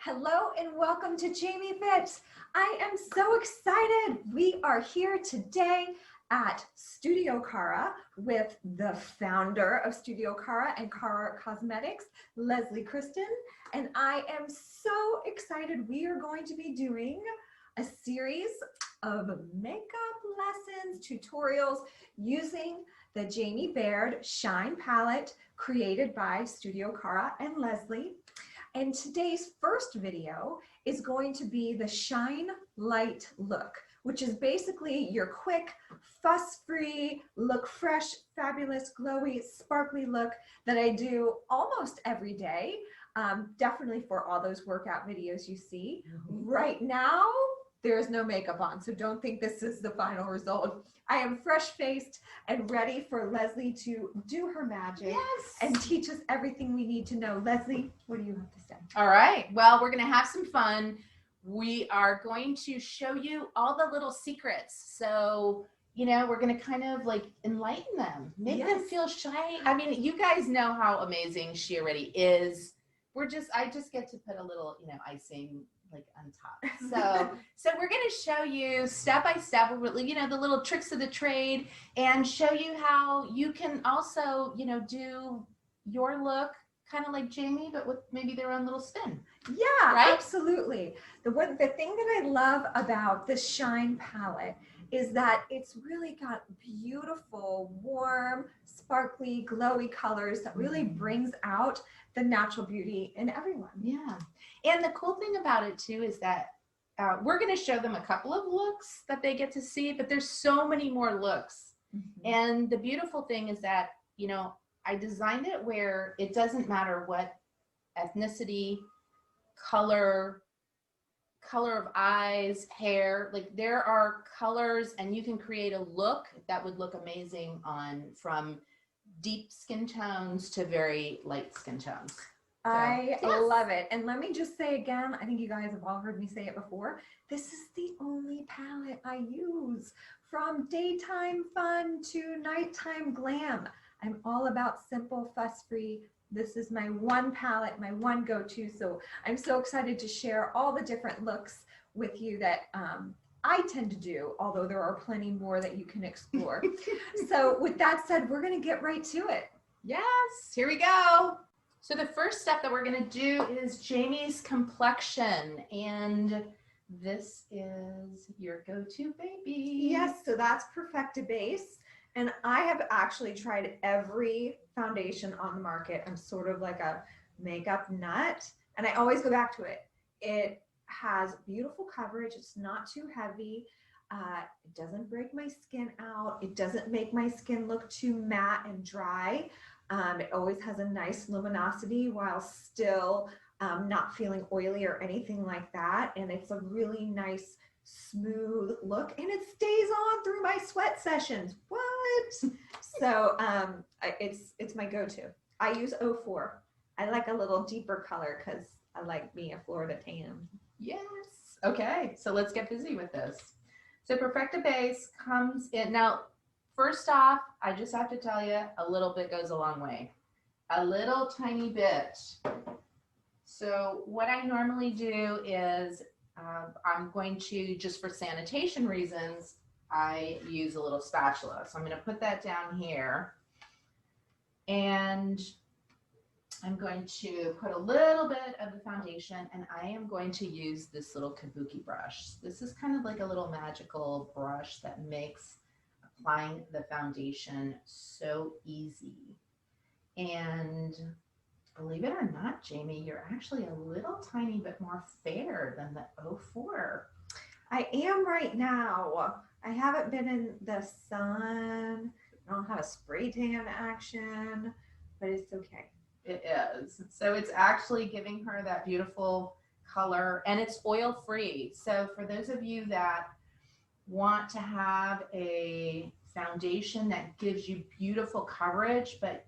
Hello and welcome to Jaime Fit. I am so excited. We are here today at Studio CARA with the founder of Studio CARA and CARA Cosmetics, Christin. And I am so excited. We are going to be doing a series of makeup lessons, tutorials using the Jaime Baird Shine Palette created by Studio CARA and Leslie. And today's first video is going to be the Shine Light look, which is basically your quick, fuss-free, look fresh, fabulous, glowy, sparkly look that I do almost every day, definitely for all those workout videos you see. Right now, there is no makeup on, so don't think this is the final result. I am fresh-faced and ready for Leslie to do her magic and teach us everything we need to know. Leslie, what do you have to say? All right, well, we're gonna have some fun. We are going to show you all the little secrets. So, you know, we're gonna kind of like enlighten them, make them feel shy. I mean, you guys know how amazing she already is. I just get to put a little, you know, icing like on top. So we're going to show you step by step, you know, the little tricks of the trade and show you how you can also, you know, do your look kind of like Jaime, but with maybe their own little spin. Yeah, right? Absolutely. The thing that I love about the Shine palette is that it's really got beautiful, warm, sparkly, glowy colors that really brings out the natural beauty in everyone. Yeah. And the cool thing about it too is that we're going to show them a couple of looks that they get to see, but there's so many more looks. And the beautiful thing is that, you know, I designed it where it doesn't matter what ethnicity, color of eyes, hair, like there are colors and you can create a look that would look amazing on from deep skin tones to very light skin tones. So, I love it. And let me just say again, I think you guys have all heard me say it before, this is the only palette I use. From daytime fun to nighttime glam. I'm all about simple, fuss-free. This is my one palette, my one go-to. So I'm so excited to share all the different looks with you that I tend to do, although there are plenty more that you can explore. So with that said, we're going to get right to it. Yes, here we go. So the first step that we're going to do is Jaime's complexion, and this is your go-to baby. Yes, so that's Perfecta Base, and I have actually tried every foundation on the market. I'm sort of like a makeup nut, and I always go back to it. It has beautiful coverage. It's not too heavy. It doesn't break my skin out. It doesn't make my skin look too matte and dry. It always has a nice luminosity while still not feeling oily or anything like that. And it's a really nice, smooth look. And it stays on through my sweat sessions. What? So it's my go-to. I use 04. I like a little deeper color because I like me a Florida tan. Yes. Okay, so let's get busy with this. So Perfecta Base comes in. Now, first off, I just have to tell you, a little bit goes a long way. A little tiny bit. So what I normally do is I'm going to, just for sanitation reasons, I use a little spatula. So I'm going to put that down here. And I'm going to put a little bit of the foundation, and I am going to use this little kabuki brush. This is kind of like a little magical brush that makes applying the foundation so easy. And believe it or not, Jaime, you're actually a little tiny bit more fair than the 04. I am right now. I haven't been in the sun. I don't have a spray tan action, but it's okay. It is. So it's actually giving her that beautiful color, and it's oil free. So for those of you that want to have a foundation that gives you beautiful coverage, but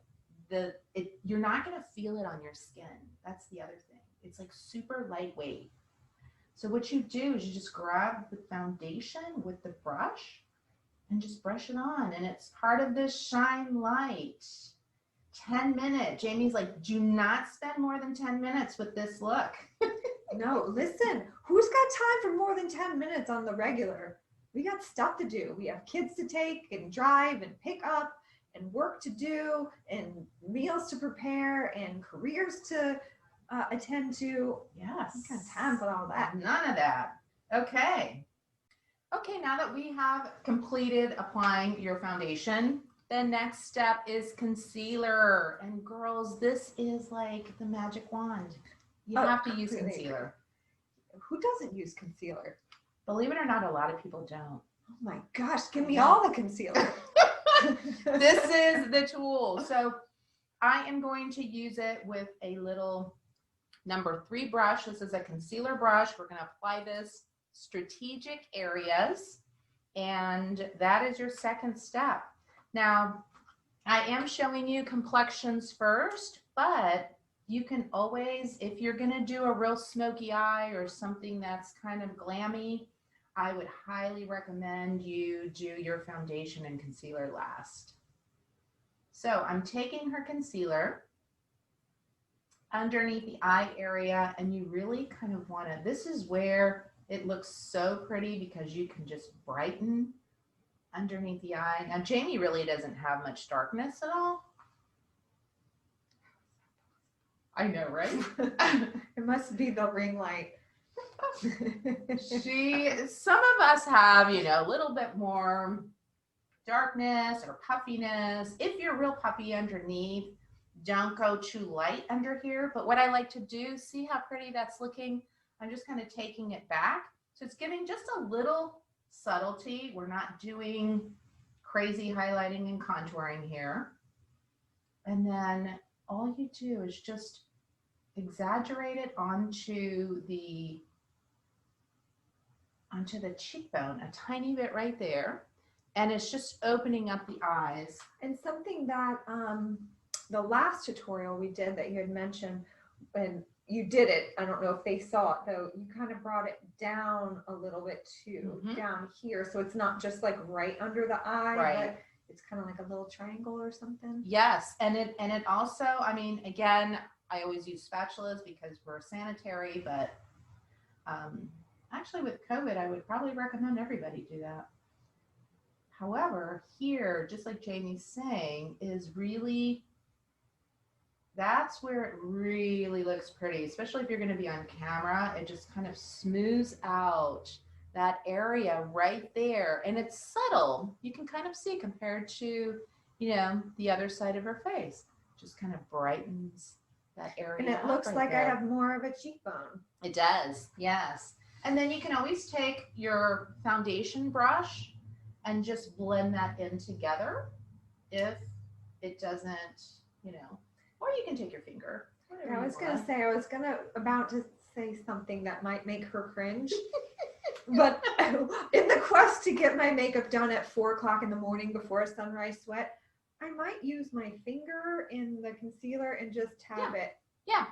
you're not going to feel it on your skin. That's the other thing. It's like super lightweight. So what you do is you just grab the foundation with the brush and just brush it on, and it's part of this Shine Light. 10 minutes. Jaime's like, do not spend more than 10 minutes with this look. No, do. Listen, who's got time for more than 10 minutes on the regular? We got stuff to do. We have kids to take and drive and pick up and work to do and meals to prepare and careers to attend to. Yes. We've got time for all that. None of that. Okay. Okay, now that we have completed applying your foundation, the next step is concealer. And girls, this is like the magic wand. You have to use concealer. Who doesn't use concealer? Believe it or not, a lot of people don't. Oh my gosh, give me all the concealer. This is the tool. So I am going to use it with a little number 3 brush. This is a concealer brush. We're going to apply this strategic areas, and that is your second step. Now, I am showing you complexions first, but you can always, if you're going to do a real smoky eye or something that's kind of glammy, I would highly recommend you do your foundation and concealer last. So I'm taking her concealer underneath the eye area, and you really kind of want to, this is where it looks so pretty because you can just brighten underneath the eye. Now, Jaime really doesn't have much darkness at all. I know, right? It must be the ring light. Some of us have, you know, a little bit more darkness or puffiness. If you're real puffy underneath, don't go too light under here. But what I like to do, see how pretty that's looking? I'm just kind of taking it back. So it's giving just a little subtlety. We're not doing crazy highlighting and contouring here. And then all you do is just exaggerate it onto the cheekbone, a tiny bit right there. And it's just opening up the eyes. And something that the last tutorial we did that you had mentioned, when you did it, I don't know if they saw it though, you kind of brought it down a little bit too, down here. So it's not just like right under the eye, but it's kind of like a little triangle or something. Yes, and it also, I mean, again, I always use spatulas because we're sanitary, but actually with COVID, I would probably recommend everybody do that. However, here, just like Jaime's saying, is really, that's where it really looks pretty, especially if you're going to be on camera. It just kind of smooths out that area right there, and it's subtle. You can kind of see compared to, you know, the other side of her face. Just kind of brightens that area. And it looks right like there. I have more of a cheekbone. It does, yes. And then you can always take your foundation brush and just blend that in together if it doesn't, you know, or you can take your finger. Yeah, I was gonna say, about to say something that might make her cringe. But in the quest to get my makeup done at 4 o'clock in the morning before a sunrise sweat, I might use my finger in the concealer and just tap it. Yeah.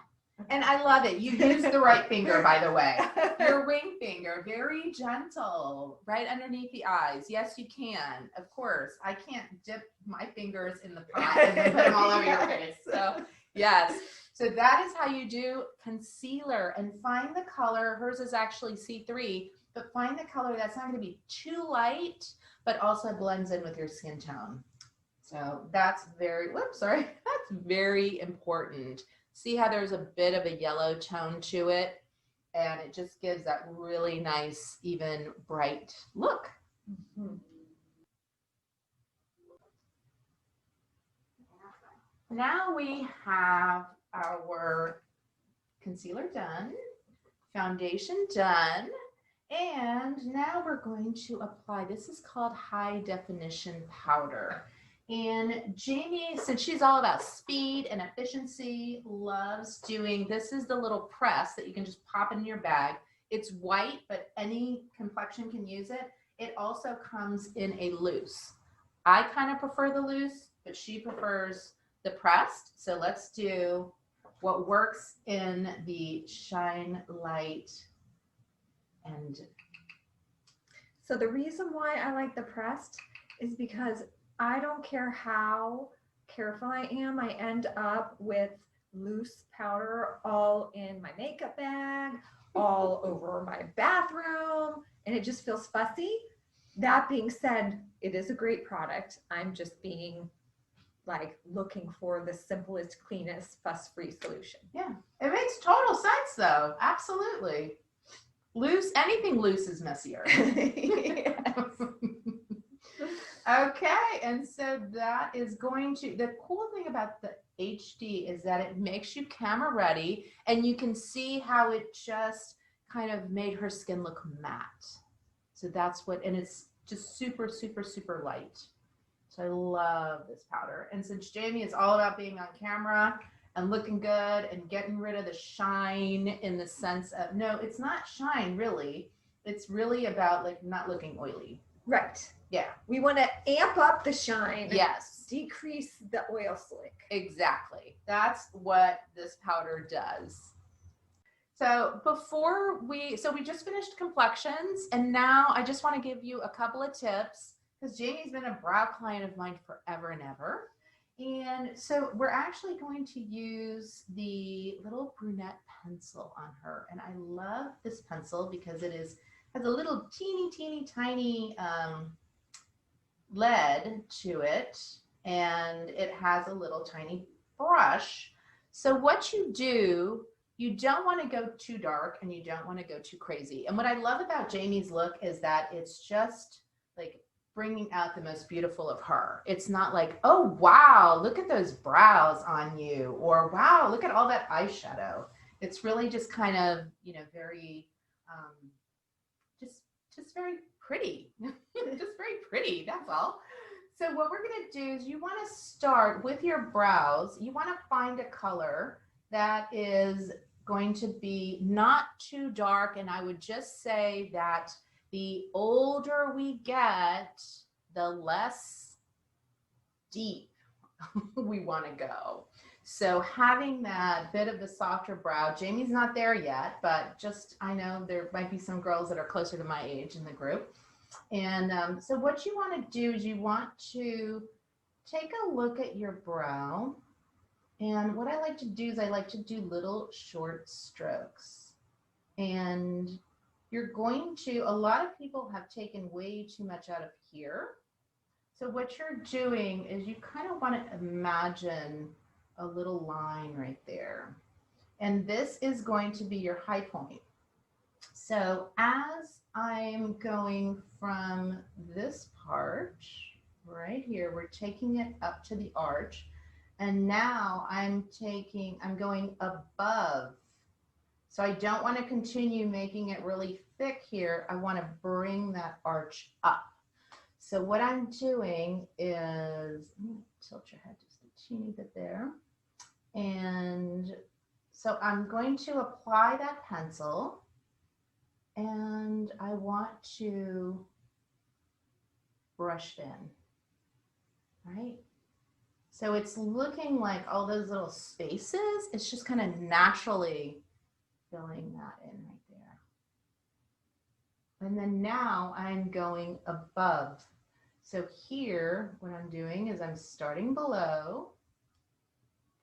And I love it. You use the right finger, by the way. Your ring finger, very gentle, right underneath the eyes. Yes, you can. Of course. I can't dip my fingers in the pot and then put them all over your face. So, yes. So that is how you do concealer, and find the color. Hers is actually C3, but find the color that's not going to be too light, but also blends in with your skin tone. So that's that's very important. See how there's a bit of a yellow tone to it, and it just gives that really nice, even bright look. Now we have our concealer done, foundation done, and now we're going to apply, this is called high definition powder. And Jaime, since she's all about speed and efficiency, loves doing, this is the little press that you can just pop in your bag. It's white, but any complexion can use it. It also comes in a loose. I kind of prefer the loose, but she prefers the pressed. So let's do what works in the Shine Light. And so the reason why I like the pressed is because I don't care how careful I am, I end up with loose powder all in my makeup bag, all over my bathroom, and it just feels fussy. That being said, it is a great product. I'm just being like looking for the simplest, cleanest, fuss-free solution. Yeah, it makes total sense though. Absolutely. Loose, anything loose is messier. Okay, and so that is going to, the cool thing about the HD is that it makes you camera ready, and you can see how it just kind of made her skin look matte. So that's what, and it's just super, super, super light. So I love this powder. And since Jaime is all about being on camera and looking good and getting rid of the shine, in the sense of, no, it's not shine really. It's really about like not looking oily. Right. Yeah. We want to amp up the shine. Yes. Decrease the oil slick. Exactly. That's what this powder does. So we just finished complexions, and now I just want to give you a couple of tips, because Jamie's been a brow client of mine forever and ever. And so we're actually going to use the little brunette pencil on her. And I love this pencil because it has a little teeny tiny lead to it, and it has a little tiny brush. So what you do, you don't want to go too dark and you don't want to go too crazy. And what I love about Jamie's look is that it's just like bringing out the most beautiful of her. It's not like, oh, wow, look at those brows on you, or wow, look at all that eyeshadow. It's really just kind of, you know, very, just very pretty, just very pretty, that's all. So what we're gonna do is, you wanna start with your brows. You wanna find a color that is going to be not too dark, and I would just say that the older we get, the less deep we want to go. So having that bit of a softer brow, Jamie's not there yet, but just, I know there might be some girls that are closer to my age in the group. And so what you want to do is you want to take a look at your brow. And what I like to do is I like to do little short strokes. And you're going to, a lot of people have taken way too much out of here. So what you're doing is you kind of want to imagine a little line right there. And this is going to be your high point. So as I'm going from this part right here, we're taking it up to the arch. And now I'm going above. So I don't want to continue making it really thick here. I want to bring that arch up. So what I'm doing is, I'm going to tilt your head just a teeny bit there. And so I'm going to apply that pencil, and I want to brush it in, right? So it's looking like all those little spaces, it's just kind of naturally filling that in right there. And then now I'm going above. So here, what I'm doing is I'm starting below,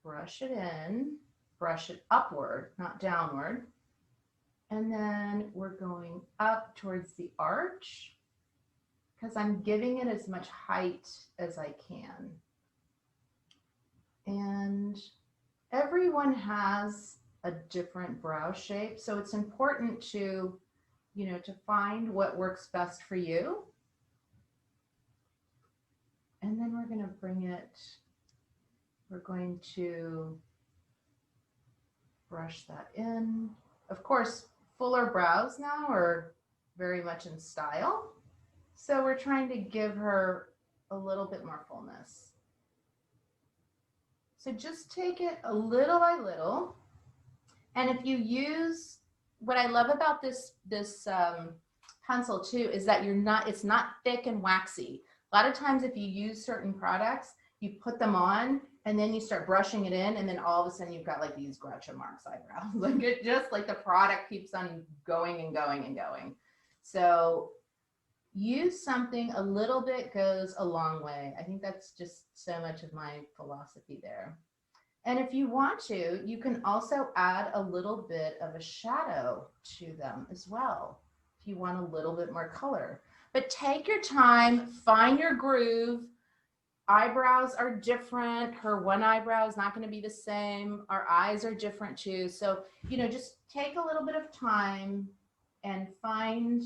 brush it in, brush it upward, not downward. And then we're going up towards the arch, because I'm giving it as much height as I can. And everyone has a different brow shape, so it's important to, you know, to find what works best for you. And then we're going to bring it, we're going to brush that in. Of course, fuller brows now are very much in style, so we're trying to give her a little bit more fullness. So just take it a little by little. And if you use, what I love about this pencil too is that it's not thick and waxy. A lot of times if you use certain products, you put them on and then you start brushing it in, and then all of a sudden you've got like these Groucho Marx eyebrows. Like it just like the product keeps on going and going and going. So use something, a little bit goes a long way. I think that's just so much of my philosophy there. And if you want to, you can also add a little bit of a shadow to them as well, if you want a little bit more color. But take your time, find your groove. Eyebrows are different. Her one eyebrow is not going to be the same. Our eyes are different too. So, you know, just take a little bit of time and find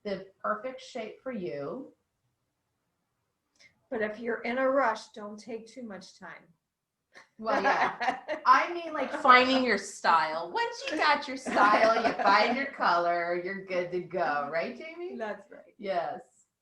the perfect shape for you. But if you're in a rush, don't take too much time. Well, yeah. I mean, like finding your style. Once you got your style, you find your color, you're good to go. Right, Jamie? That's right. Yes.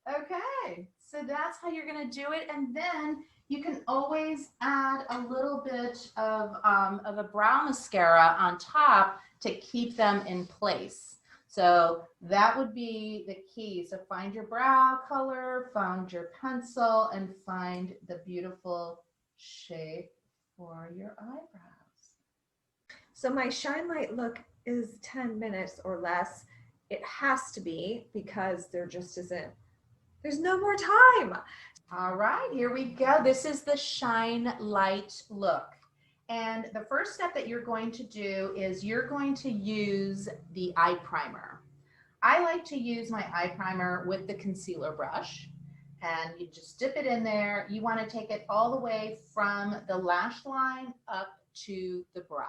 Okay. So that's how you're going to do it. And then you can always add a little bit of a brow mascara on top to keep them in place. So that would be the key. So find your brow color, find your pencil, and find the beautiful shape for your eyebrows. So my Shine Light look is 10 minutes or less. It has to be because there just isn't, there's no more time. All right, here we go. This is the Shine Light look. And the first step that you're going to do is you're going to use the eye primer. I like to use my eye primer with the concealer brush. And you just dip it in there. You want to take it all the way from the lash line up to the brow.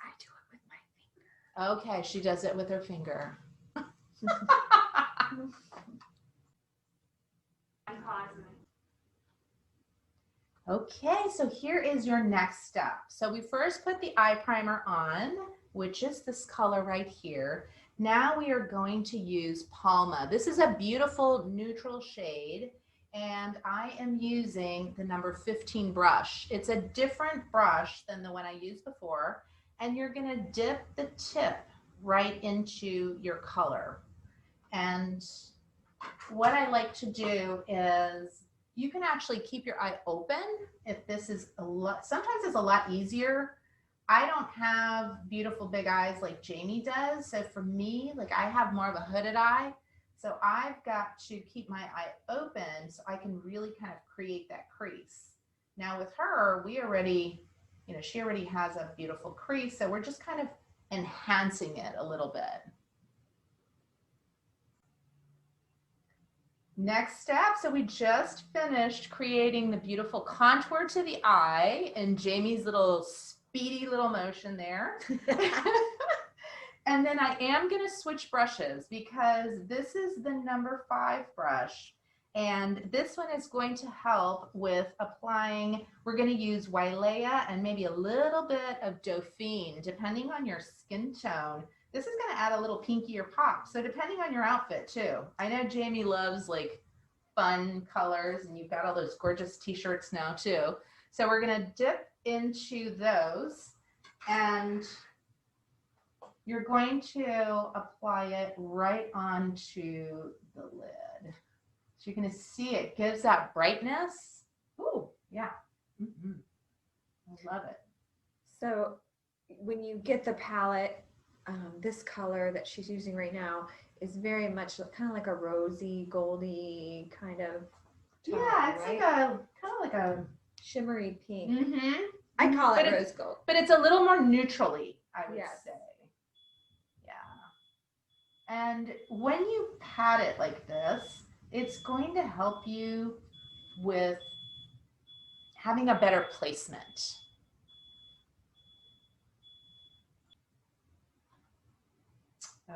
I do it with my finger. Okay, she does it with her finger. Okay, so here is your next step. So we first put the eye primer on, which is this color right here. Now we are going to use Palma. This is a beautiful neutral shade, and I am using the number 15 brush. It's a different brush than the one I used before, and you're gonna dip the tip right into your color. And what I like to do is you can actually keep your eye open if this is a lot, sometimes it's a lot easier. I don't have beautiful big eyes like Jamie does. So for me, like I have more of a hooded eye. So I've got to keep my eye open so I can really kind of create that crease. Now with her, we already, you know, she already has a beautiful crease. So we're just kind of enhancing it a little bit. Next step, so we just finished creating the beautiful contour to the eye and Jamie's little speedy little motion there. And then I am going to switch brushes because this is the number 5 brush. And this one is going to help with applying, we're going to use Wailea and maybe a little bit of Dauphine, depending on your skin tone. This is going to add a little pinkier pop. So depending on your outfit too. I know Jamie loves like fun colors and you've got all those gorgeous t-shirts now too. So we're going to dip into those and you're going to apply it right onto the lid. So you're going to see it gives that brightness. Ooh, yeah. I love it. So when you get the palette, this color that she's using right now is very much kind of like a rosy, goldy kind of tone, yeah, it's right? like a kind of like a shimmery pink. mm-hmm. I call it But rose gold. But it's a little more neutrally, I would Yes. say. Yeah. And when you pat it like this, it's going to help you with having a better placement.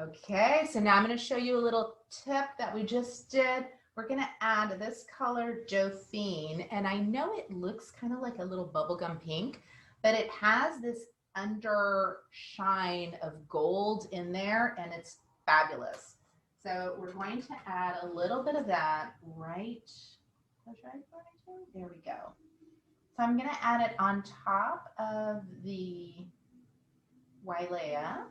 Okay, so now I'm going to show you a little tip that we just did. We're going to add this color Dauphine, and I know it looks kind of like a little bubblegum pink, but it has this under shine of gold in there, and it's fabulous. So we're going to add a little bit of that right, there we go. So I'm going to add it on top of the Wailea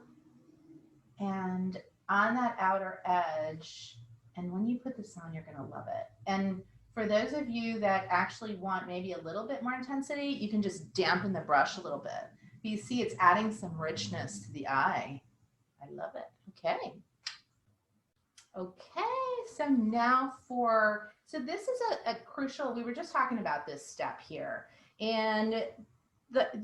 and on that outer edge. And when you put this on, you're going to love it. And for those of you that actually want maybe a little bit more intensity, you can just dampen the brush a little bit. But you see it's adding some richness to the eye. I love it. Okay. Okay, so now so this is a crucial, we were just talking about this step here. And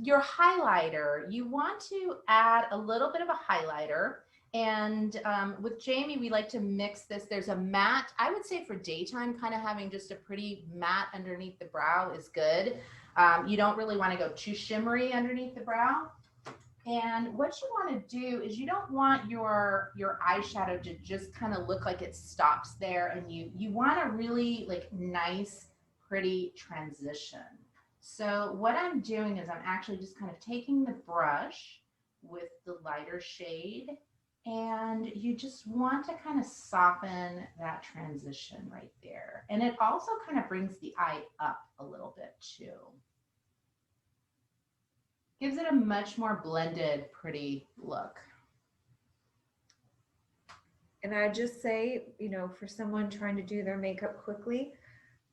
your highlighter, you want to add a little bit of a highlighter. And with Jaime, we like to mix this. There's a matte, I would say for daytime, kind of having just a pretty matte underneath the brow is good. You don't really want to go too shimmery underneath the brow. And what you want to do is you don't want your eyeshadow to just kind of look like it stops there, and you want a really like nice, pretty transition. So what I'm doing is I'm actually just kind of taking the brush with the lighter shade, and you just want to kind of soften that transition right there. And it also kind of brings the eye up a little bit too. Gives it a much more blended, pretty look. And I just say, you know, for someone trying to do their makeup quickly,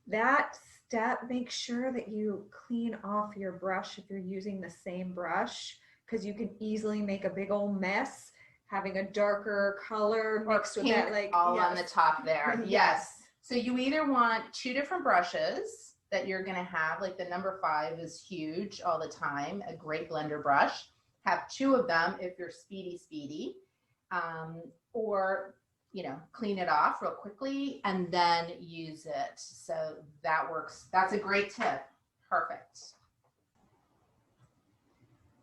that step, make sure that you clean off your brush if you're using the same brush, because you can easily make a big old mess having a darker color mixed with that, like all on the top there. Yes. So you either want two different brushes that you're going to have, like the number 5 is huge all the time, a great blender brush. Have 2 of them if you're speedy, or you know, clean it off real quickly and then use it. So that works. That's a great tip. Perfect.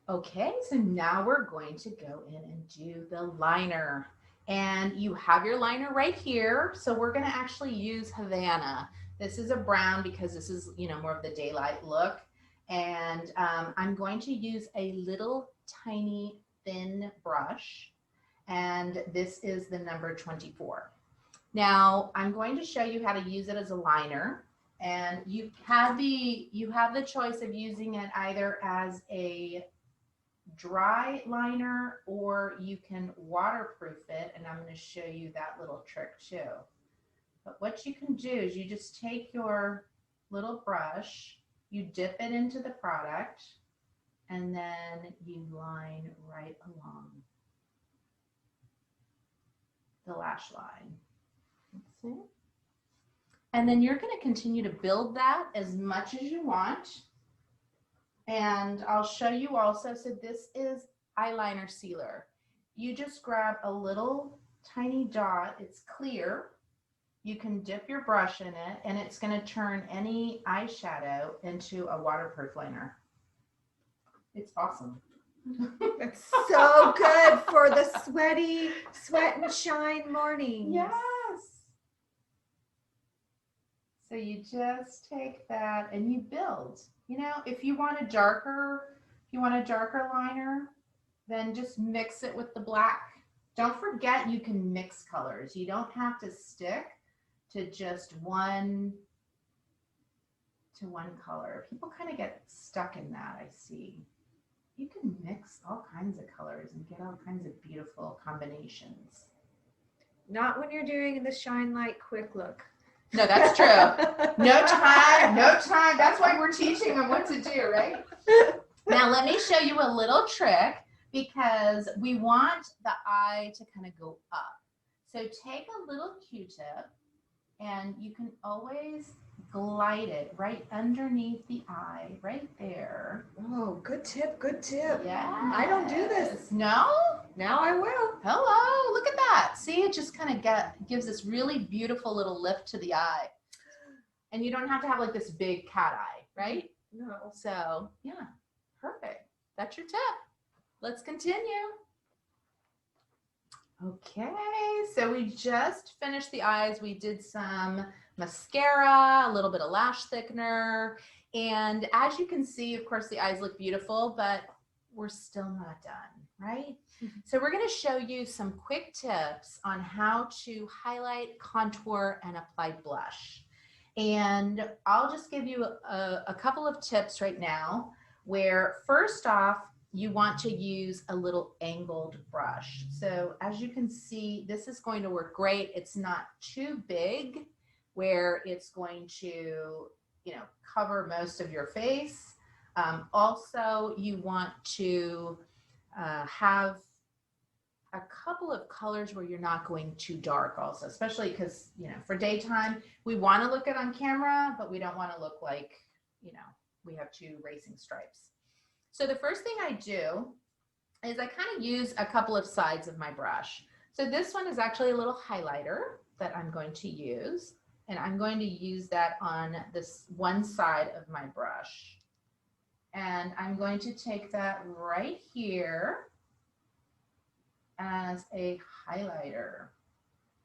Okay, so now we're going to go in and do the liner. And you have your liner right here. So we're going to actually use Havana. This is a brown because this is, you know, more of the daylight look. And I'm going to use a little tiny thin brush. And this is the number 24. Now I'm going to show you how to use it as a liner. And you have the choice of using it either as a dry liner, or you can waterproof it, and I'm going to show you that little trick too. But what you can do is you just take your little brush, you dip it into the product, and then you line right along the lash line. Let's see. And then you're going to continue to build that as much as you want. And I'll show you also, so this is eyeliner sealer. You just grab a little tiny dot, it's clear. You can dip your brush in it, and it's going to turn any eyeshadow into a waterproof liner. It's awesome. It's so good for the sweaty, sweat and shine mornings. Yes. So you just take that and you build. You know, if you want a darker liner, then just mix it with the black. Don't forget you can mix colors. You don't have to stick to just one color. People kind of get stuck in that, I see. You can mix all kinds of colors and get all kinds of beautiful combinations. Not when you're doing the shine light quick look. No, that's true. No time. That's why we're teaching them what to do, right? Now, let me show you a little trick, because we want the eye to kind of go up. So take a little Q-tip, and you can always glide it right underneath the eye, right there. Oh, good tip, good tip. Yeah. I don't do this. No? Now I will. Hello, look at that. See, it just kind of gives this really beautiful little lift to the eye. And you don't have to have like this big cat eye, right? No. So, yeah, perfect. That's your tip. Let's continue. Okay, so we just finished the eyes. We did some mascara, a little bit of lash thickener. And as you can see, of course, the eyes look beautiful, but we're still not done, right? So we're going to show you some quick tips on how to highlight, contour, and apply blush. And I'll just give you a couple of tips right now, where first off, you want to use a little angled brush. So as you can see, this is going to work great. It's not too big where it's going to, you know, cover most of your face. Also, you want to have a couple of colors where you're not going too dark also, especially because, you know, for daytime, we want to look it on camera, but we don't want to look like, you know, we have 2 racing stripes. So the first thing I do is I kind of use a couple of sides of my brush. So this one is actually a little highlighter that I'm going to use, and I'm going to use that on this one side of my brush. And I'm going to take that right here as a highlighter.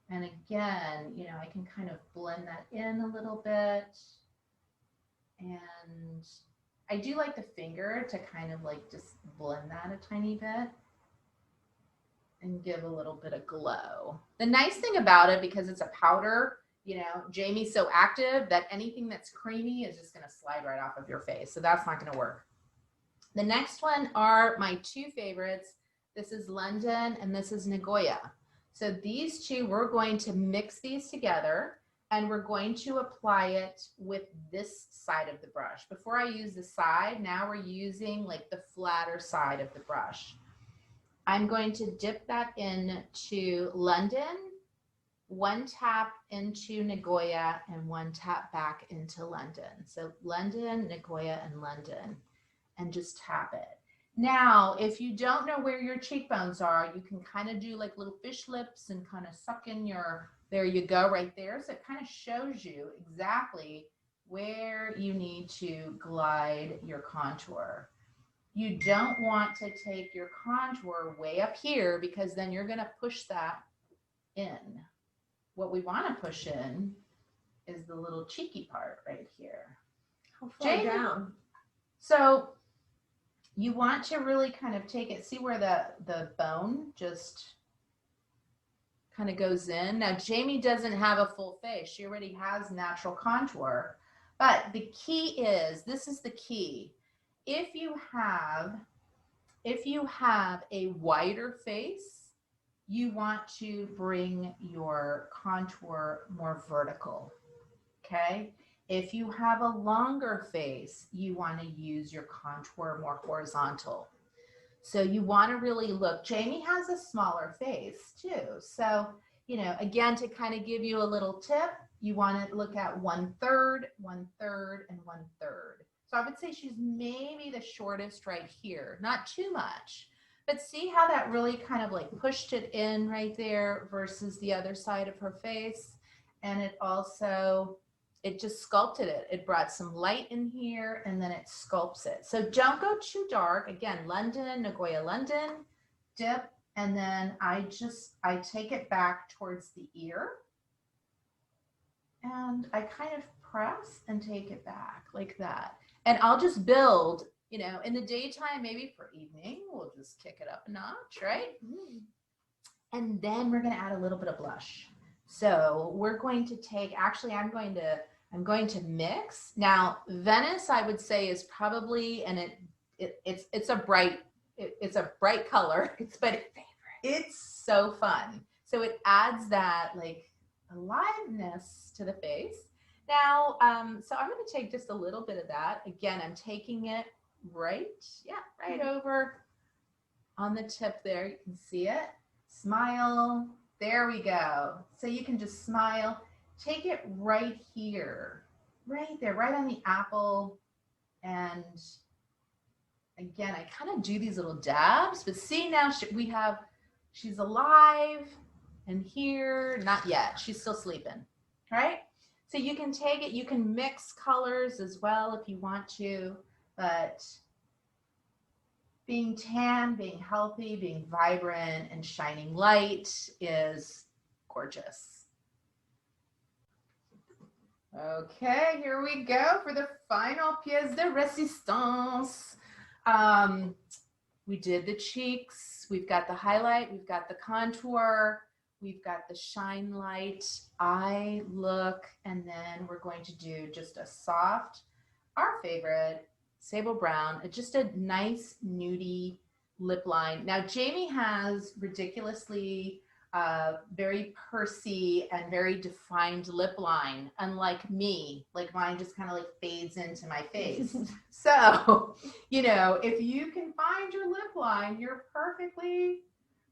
And again, you know, I can kind of blend that in a little bit. And I do like the finger to kind of like just blend that a tiny bit and give a little bit of glow. The nice thing about it, because it's a powder, you know, Jaime's so active that anything that's creamy is just going to slide right off of your face. So that's not going to work. The next one are my two favorites. This is London and this is Nagoya. So these two, we're going to mix these together and we're going to apply it with this side of the brush. Before I use the side, now we're using like the flatter side of the brush. I'm going to dip that into London, one tap into Nagoya, and one tap back into London. So London, Nagoya, and London, and just tap it. Now, if you don't know where your cheekbones are, you can kind of do like little fish lips and kind of suck in your, there you go, right there. So it kind of shows you exactly where you need to glide your contour. You don't want to take your contour way up here because then you're going to push that in. What we want to push in is the little cheeky part right here. How far down? So you want to really kind of take it, see where the bone just kind of goes in. Now, Jaime doesn't have a full face. She already has natural contour. But the key is, this is the key. If you have a wider face, you want to bring your contour more vertical, okay? If you have a longer face, you want to use your contour more horizontal. So you want to really look, Jaime has a smaller face too. So, you know, again, to kind of give you a little tip, you want to look at 1/3, 1/3, and 1/3. So I would say she's maybe the shortest right here, not too much, but see how that really kind of like pushed it in right there versus the other side of her face. And it also, it just sculpted it. It brought some light in here and then it sculpts it. So don't go too dark. Again, London, Nagoya, London, dip. And then I take it back towards the ear and I kind of press and take it back like that. And I'll just build, you know, in the daytime, maybe for evening, we'll just kick it up a notch, right? And then we're going to add a little bit of blush. So we're going to take, actually, I'm going to mix. Now, Venice, I would say, is probably, and it's a bright color. It's my favorite. It's so fun. So it adds that like aliveness to the face. Now, so I'm going to take just a little bit of that. Again, I'm taking it right over on the tip there. You can see it. Smile. There we go. So you can just smile. Take it right here, right there, right on the apple. And again, I kind of do these little dabs, but see now she's alive. And here, not yet. She's still sleeping, right? So you can take it, you can mix colors as well if you want to, but being tan, being healthy, being vibrant, and shining light is gorgeous. Okay, here we go for the final pièce de résistance. We did the cheeks, we've got the highlight, we've got the contour, we've got the shine light, eye look, and then we're going to do just a soft, our favorite, sable brown, just a nice nudie lip line. Now, Jaime has ridiculously very pursy and very defined lip line, unlike me. Like mine just kind of like fades into my face. So, you know, if you can find your lip line, you're perfectly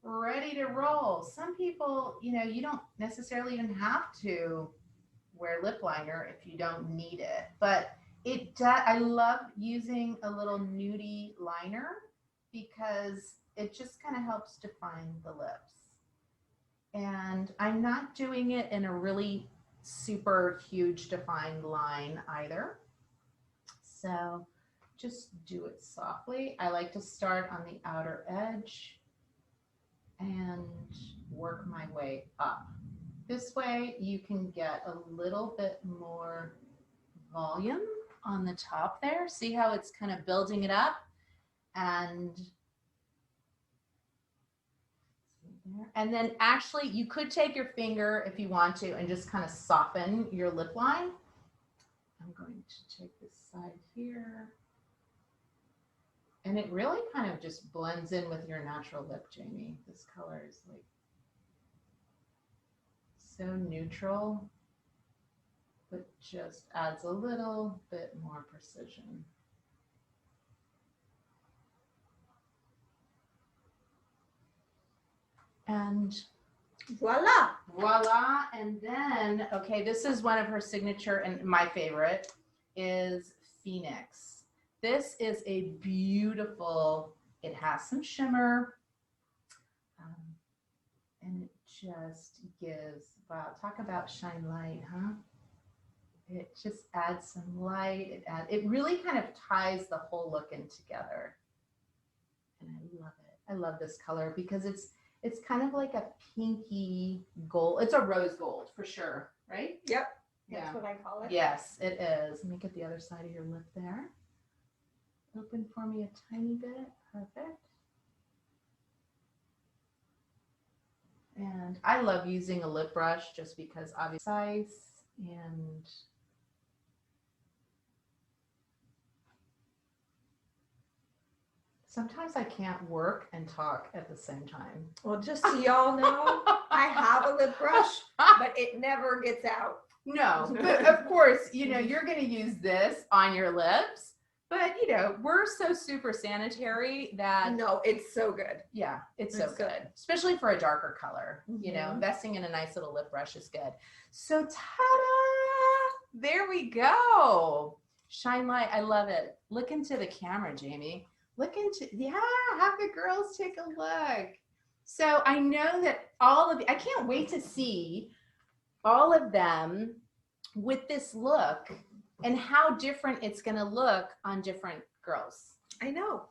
ready to roll. Some people, you know, you don't necessarily even have to wear lip liner if you don't need it. But I love using a little nudie liner because it just kind of helps define the lips. And I'm not doing it in a really super huge defined line either. So just do it softly. I like to start on the outer edge and work my way up. This way you can get a little bit more volume on the top there. See how it's kind of building it up? And then actually you could take your finger if you want to and just kind of soften your lip line. I'm going to take this side here. And it really kind of just blends in with your natural lip, Jaime. This color is like so neutral, but just adds a little bit more precision. And voila. Voila. And then, okay, this is one of her signature, and my favorite is Phoenix. This is a beautiful, it has some shimmer, and it just gives, wow, talk about shine light, huh? It just adds some light. It really kind of ties the whole look in together. And I love it. I love this color because it's kind of like a pinky gold. It's a rose gold for sure, right? Yep. Yeah. That's what I call it. Yes, it is. Let me get the other side of your lip there. Open for me a tiny bit. Perfect. And I love using a lip brush just because obviously size and sometimes I can't work and talk at the same time. Well, just so y'all know, I have a lip brush, but it never gets out. No, but of course, you know, you're going to use this on your lips, but you know, we're so super sanitary that No, it's so good. yeah, it's so It's so good, especially for a darker color. You know, Mhm. investing in a nice little lip brush is good. So ta-da! There we go. Shine light. I love it. Look into the camera, Jaime. Look into, yeah, have the girls take a look. So I know that all of, I can't wait to see all of them with this look and how different it's going to look on different girls. I know.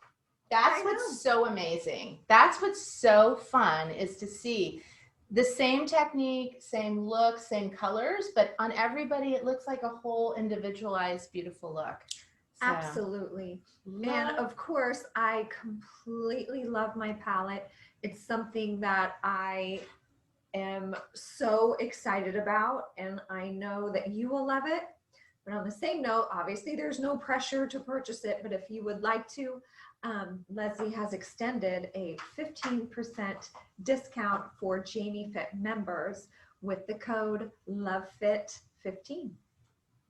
That's what's so amazing. That's what's so fun, is to see the same technique, same look, same colors, but on everybody it looks like a whole individualized, beautiful look. So, Absolutely. And of course, I completely love my palette. It's something that I am so excited about, and I know that you will love it. But on the same note, obviously there's no pressure to purchase it, but if you would like to, Leslie has extended a 15% discount for Jaime Fit members with the code LOVEFIT15.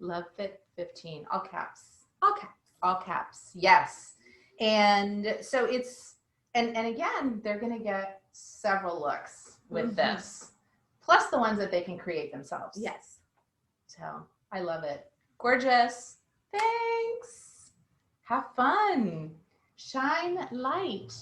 LOVEFIT15, all caps. All caps. All caps, yes. And so it's, and again, they're going to get several looks with this, plus the ones that they can create themselves. Yes. So I love it. Gorgeous. Thanks. Have fun. Shine light.